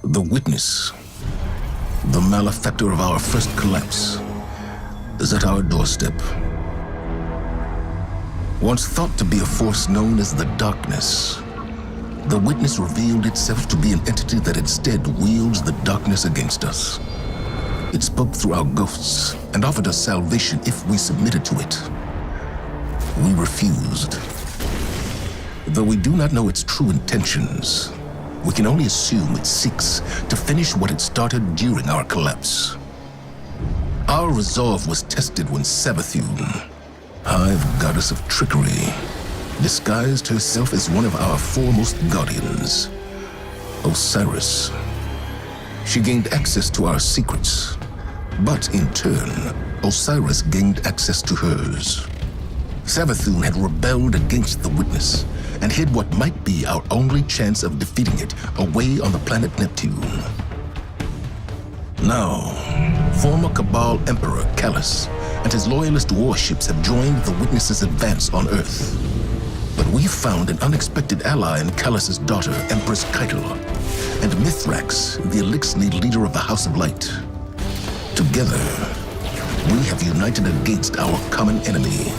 The witness, the malefactor of our first collapse, is at our doorstep. Once thought to be a force known as the Darkness, the witness revealed itself to be an entity that instead wields the darkness against us. It spoke through our ghosts and offered us salvation if we submitted to it. We refused. Though we do not know its true intentions, we can only assume it seeks to finish what it started during our collapse. Our resolve was tested when Savathun, Hive goddess of trickery, disguised herself as one of our foremost guardians, Osiris. She gained access to our secrets, but in turn, Osiris gained access to hers. Savathun had rebelled against the witness and hid what might be our only chance of defeating it away on the planet Neptune. Now, former Cabal Emperor Calus and his loyalist warships have joined the witness's advance on Earth. But we found an unexpected ally in Calus's daughter, Empress Keitel, and Mithrax, the Elixni leader of the House of Light. Together, we have united against our common enemy.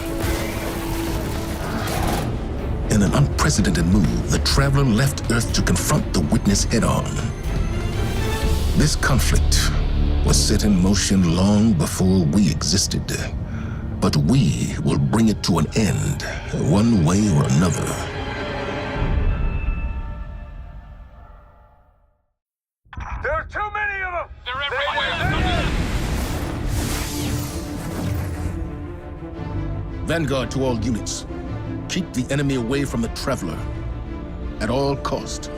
In an unprecedented move, the Traveler left Earth to confront the witness head-on. This conflict was set in motion long before we existed, but we will bring it to an end, one way or another. There are too many of them! They're everywhere! Vanguard to all units. Keep the enemy away from the Traveler, at all cost.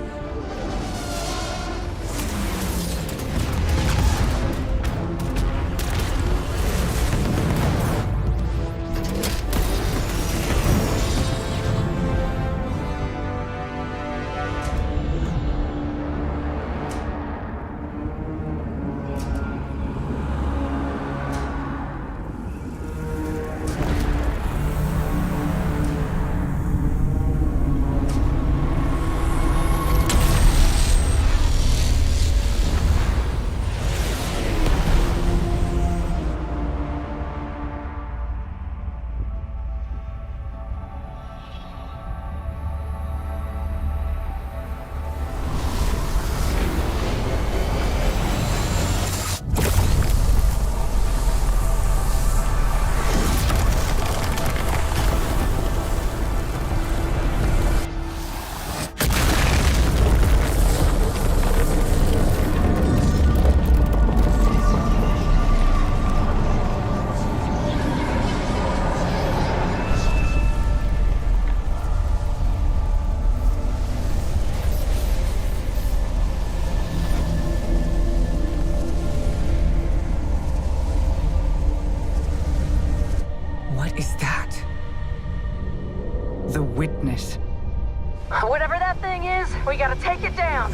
What is that? The witness. Whatever that thing is, we gotta take it down.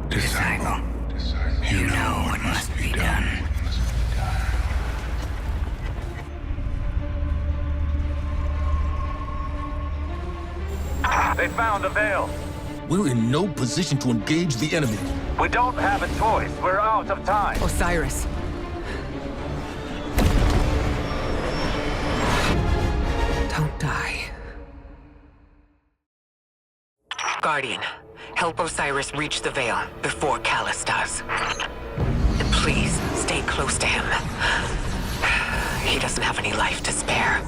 Disciple, you know what must be done. They found a veil. We're in no position to engage the enemy. We don't have a choice. We're out of time. Osiris. Don't die. Guardian, help Osiris reach the Veil before Calus does. Please, stay close to him. He doesn't have any life to spare.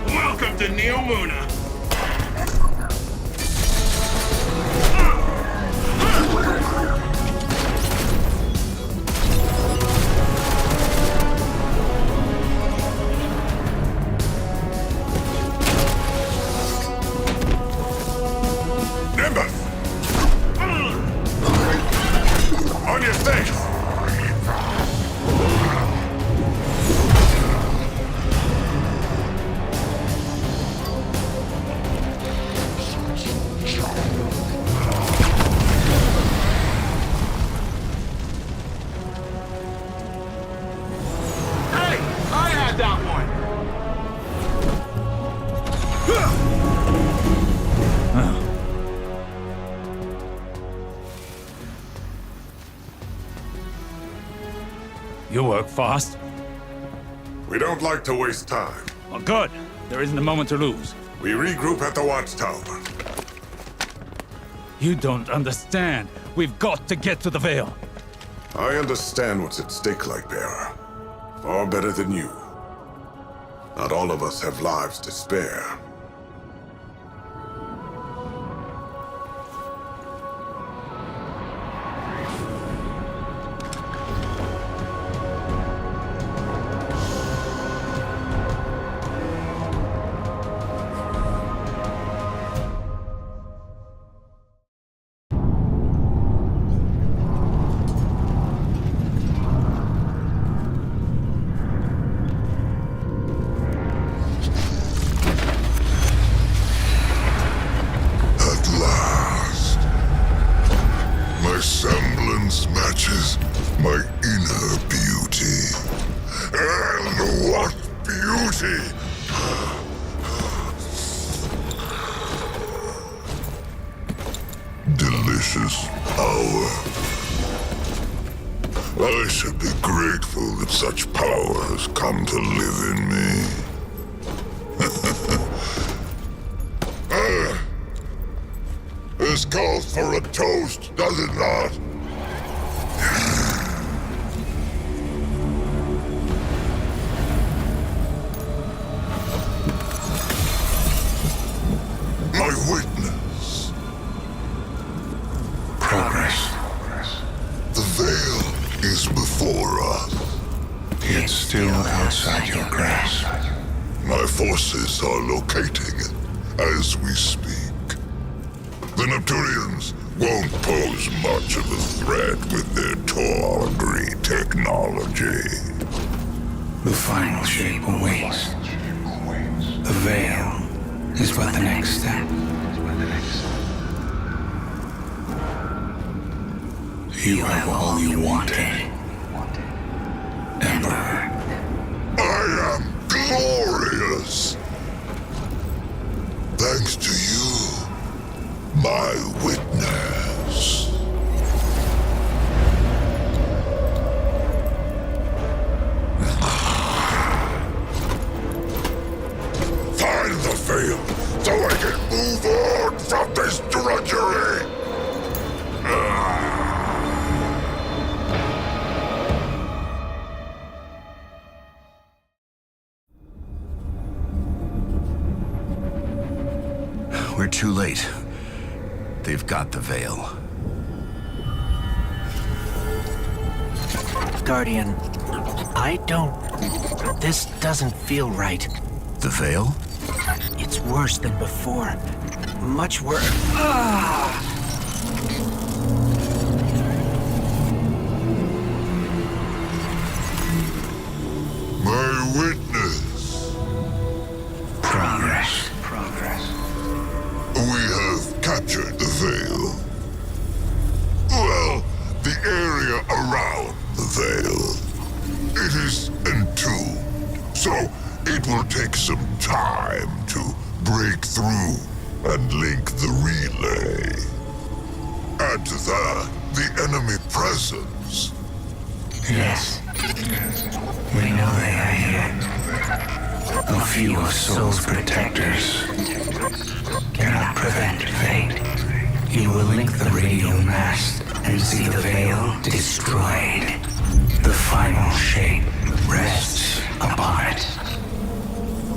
Welcome to Neomuna. Nimbus! On your face! Hey, I had that one. You work fast. We don't like to waste time. Well, good. There isn't a moment to lose. We regroup at the watchtower. You don't understand. We've got to get to the Veil. I understand what's at stake, Lightbearer. Far better than you. Not all of us have lives to spare. Matches my inner beauty. And what beauty! Delicious power. I should be grateful that such power has come to live in me. This calls for a toast, does it not? My witness. Progress. The Veil is before us. It's still outside your grasp. My forces are locating it as we speak. The Neptunians won't pose much of a threat with their tawdry technology. The final shape awaits. The Veil is but the next step. You have all you wanted, Emperor. I am glorious! Thanks to you, my witness. Find the Veil, so I can move on from this drudgery! We're too late. They've got the Veil. Guardian, I don't... This doesn't feel right. The Veil? It's worse than before. much worse. My witness. Progress. We have captured the Veil. Well, the area around the Veil. It is entombed, so it will take some time to break through and link the relay. Add to that the enemy presence. Yes. We know they are here. A few of Soul's protectors cannot prevent fate. You will link the radio mast and see the Veil destroyed. The final shape rests upon it.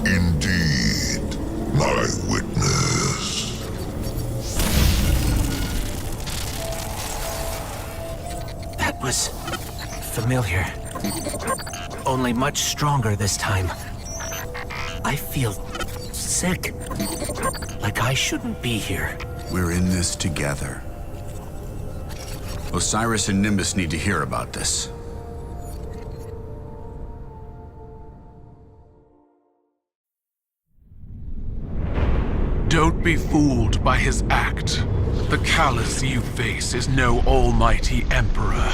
Indeed, my witness. That was familiar. Only much stronger this time. I feel sick. Like I shouldn't be here. We're in this together. Osiris and Nimbus need to hear about this. Don't be fooled by his act. The Calus you face is no almighty emperor,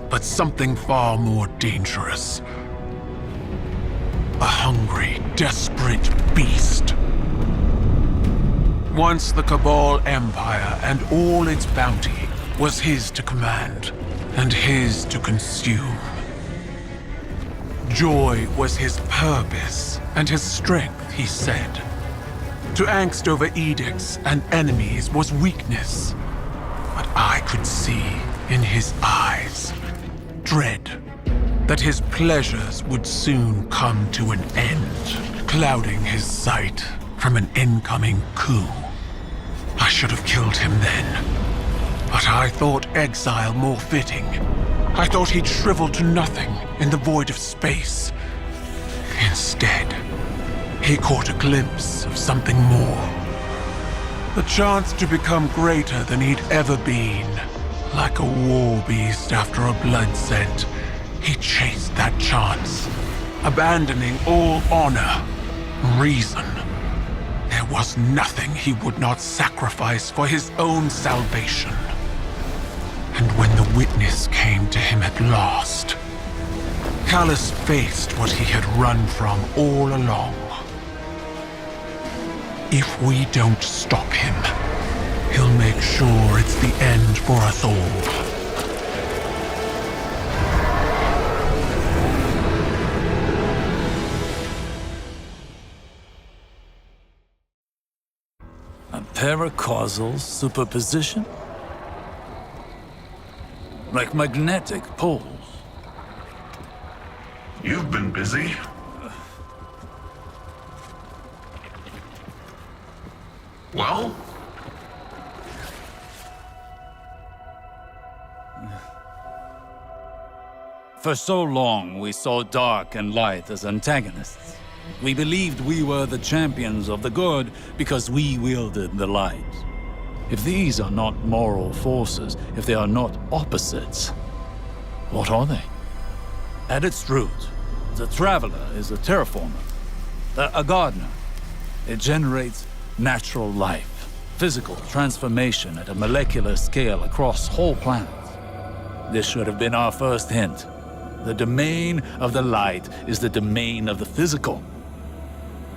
but something far more dangerous. A hungry, desperate beast. Once the Cabal Empire and all its bounty was his to command and his to consume. Joy was his purpose and his strength, he said. To angst over edicts and enemies was weakness. But I could see in his eyes dread that his pleasures would soon come to an end, clouding his sight from an incoming coup. I should have killed him then, but I thought exile more fitting. I thought he'd shrivel to nothing in the void of space. Instead, he caught a glimpse of something more. The chance to become greater than he'd ever been. Like a war beast after a blood scent, he chased that chance, abandoning all honor, reason. There was nothing he would not sacrifice for his own salvation. And when the witness came to him at last, Calus faced what he had run from all along. If we don't stop him, he'll make sure it's the end for us all. A paracausal superposition? Like magnetic poles. You've been busy. Well? For so long, we saw dark and light as antagonists. We believed we were the champions of the good because we wielded the light. If these are not moral forces, if they are not opposites, what are they? At its root, the Traveler is a terraformer, a gardener. It generates natural life, physical transformation at a molecular scale across whole planets. This should have been our first hint. The domain of the light is the domain of the physical.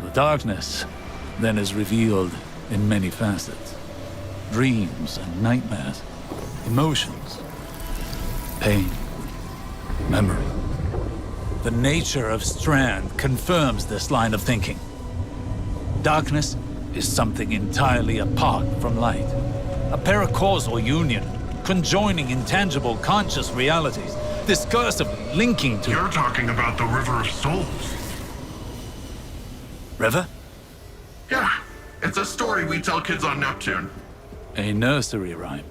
The darkness then is revealed in many facets. Dreams and nightmares, emotions, pain, memory. The nature of Strand confirms this line of thinking. Darkness is something entirely apart from light. A paracausal union, conjoining intangible conscious realities, discursively linking to... You're talking about the River of Souls. River? Yeah, it's a story we tell kids on Neptune. A nursery rhyme.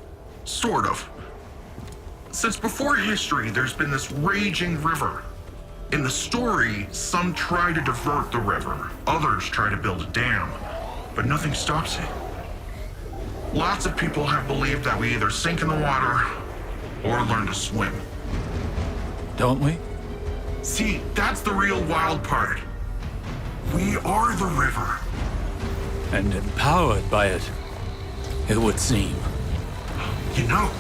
Sort of. Since before history, there's been this raging river. In the story, some try to divert the river, others try to build a dam. but nothing stops it. Lots of people have believed that we either sink in the water or learn to swim. Don't we? See, that's the real wild part. We are the river. And empowered by it, it would seem. You know,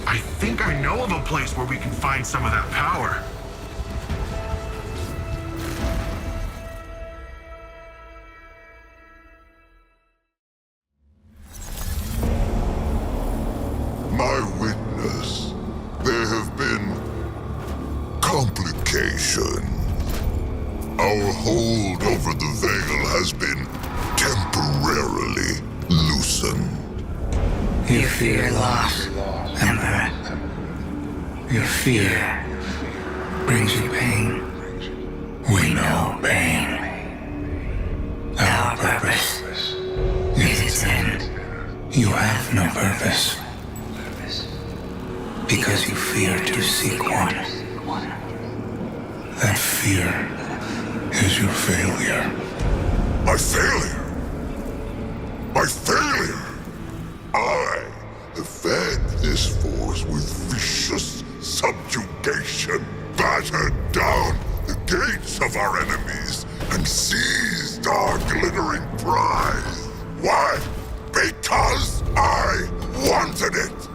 I think I know of a place where we can find some of that power. My witness, there have been complications. Our hold over the veil has been temporarily loosened. You fear loss, Emperor. Your fear brings you pain. We know pain. Our purpose is its end. You have no purpose. Because you fear to seek one. That fear is your failure. My failure? My failure? I have fed this force with vicious subjugation, battered down the gates of our enemies, and seized our glittering prize. Why? Because I wanted it.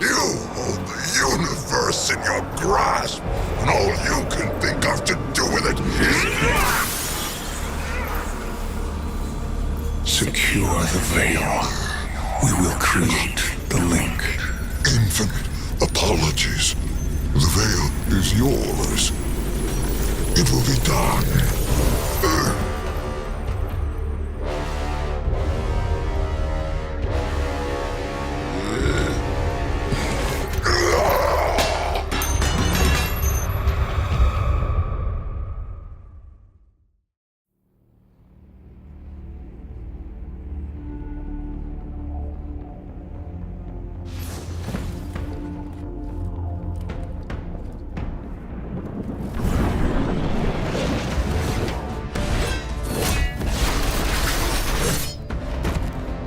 You hold the universe in your grasp, and all you can think of to do with it is secure the veil. We will create the link. Infinite apologies. The veil is yours. It will be done.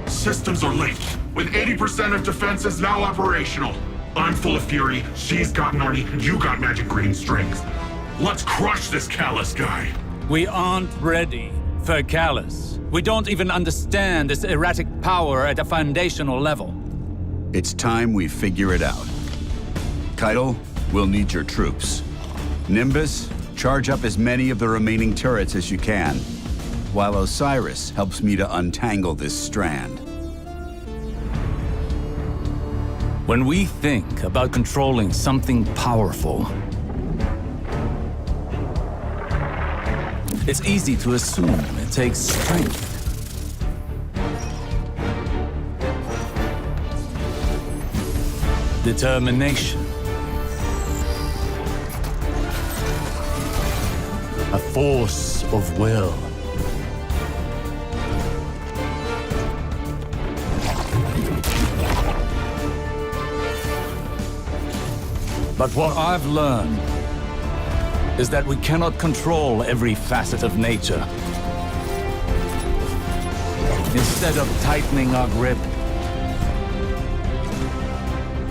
Systems are linked, with 80% of defenses now operational. I'm full of fury, she's got Narni, you got magic green strings. Let's crush this Calus guy. We aren't ready for Calus. We don't even understand this erratic power at a foundational level. It's time we figure it out. Keitel, we'll need your troops. Nimbus, charge up as many of the remaining turrets as you can, while Osiris helps me to untangle this strand. When we think about controlling something powerful, it's easy to assume it takes strength. Determination. A force of will. But what I've learned is that we cannot control every facet of nature. Instead of tightening our grip,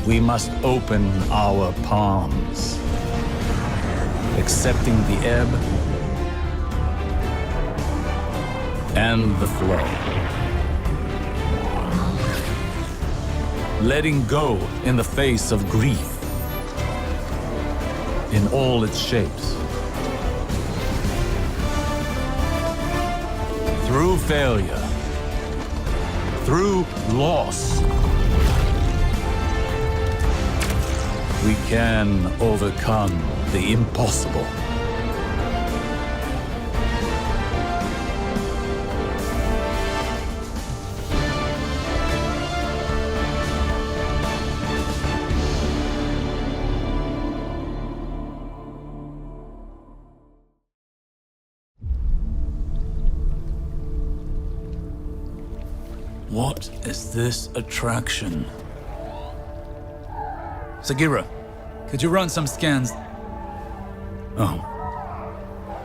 we must open our palms, accepting the ebb and the flow. Letting go in the face of grief in all its shapes. Through failure, through loss, we can overcome the impossible. What is this attraction? Sagira, could you run some scans? Oh,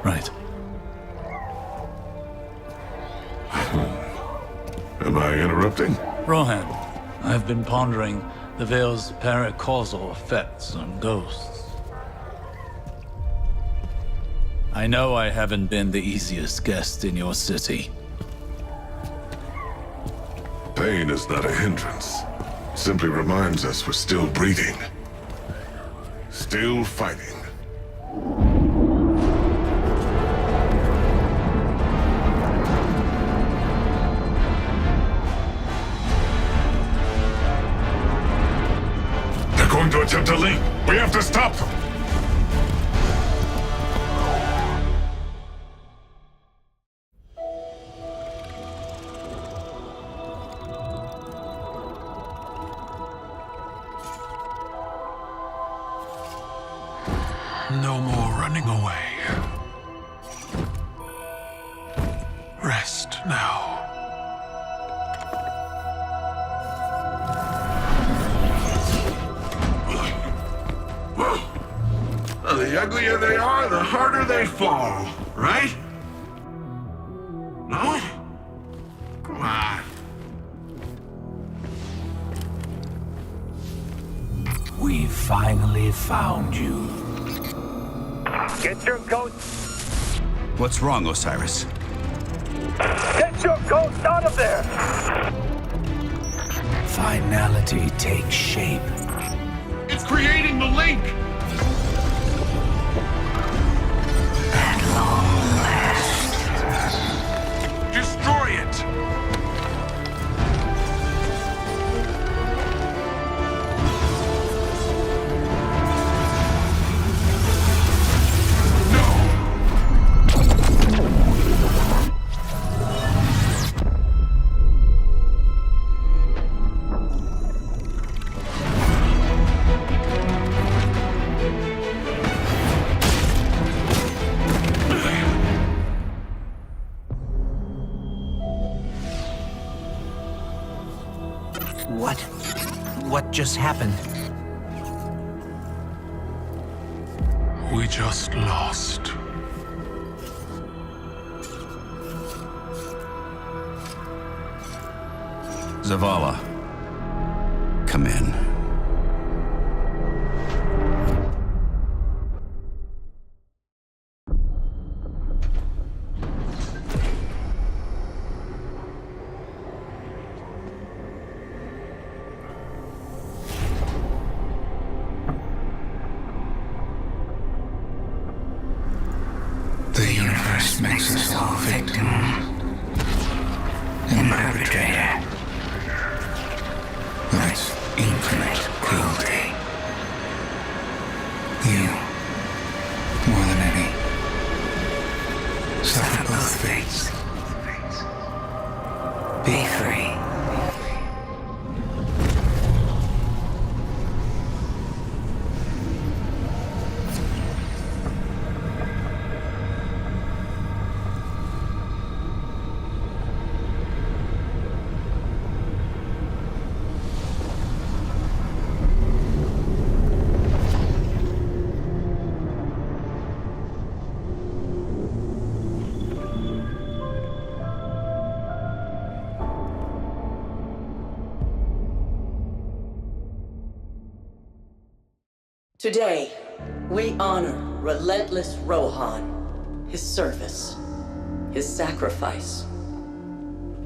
right. Am I interrupting? Rohan, I've been pondering the Veil's paracausal effects on ghosts. I know I haven't been the easiest guest in your city. Pain is not a hindrance. Simply reminds us we're still breathing. Still fighting. They're going to attempt to leap. We have to stop them. No more running away. Rest now. The uglier they are, the harder they fall, right? No? Come on. We finally found you. Get your ghost. What's wrong, Osiris? Get your ghost out of there. Finality takes shape. It's creating the link! At long last. Destroy it! What just happened? We just lost. Zavala, come in. The universe makes us all victim and perpetrator. That's infinite cruelty. You, more than any, suffer both fates. Be free. Today, we honor relentless Rohan, his service, his sacrifice.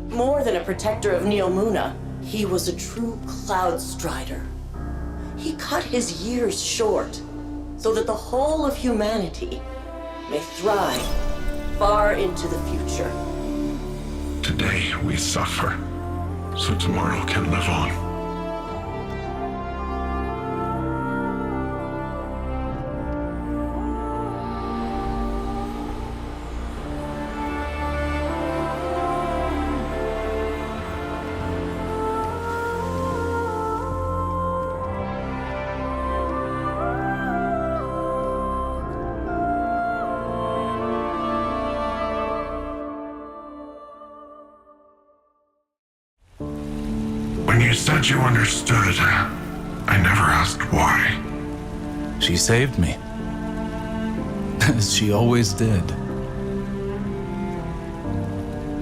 More than a protector of Neomuna, he was a true cloud strider. He cut his years short so that the whole of humanity may thrive far into the future. Today we suffer, so tomorrow can live on. When you said you understood, I never asked why. She saved me. As she always did.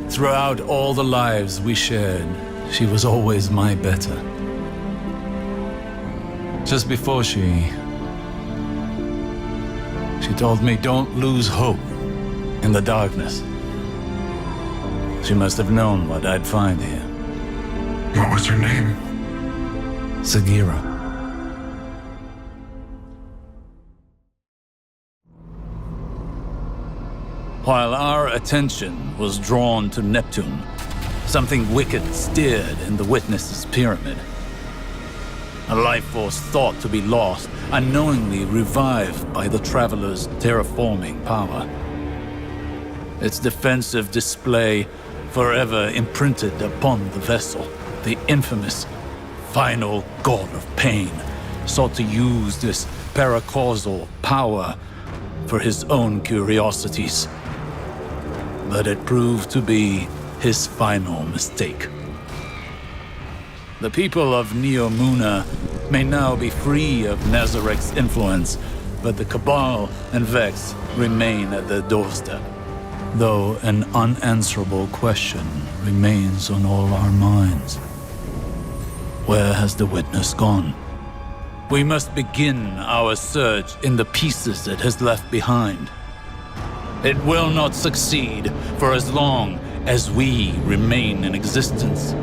Throughout all the lives we shared, she was always my better. Just before she told me don't lose hope in the darkness. She must have known what I'd find here. What was her name? Sagira. While our attention was drawn to Neptune, something wicked stirred in the Witness's pyramid. A life force thought to be lost, unknowingly revived by the Traveler's terraforming power. Its defensive display forever imprinted upon the vessel. The infamous final god of pain sought to use this paracausal power for his own curiosities. But it proved to be his final mistake. The people of Neomuna may now be free of Nazarek's influence, but the Cabal and Vex remain at their doorstep. Though an unanswerable question remains on all our minds. Where has the Witness gone? We must begin our search in the pieces it has left behind. It will not succeed for as long as we remain in existence.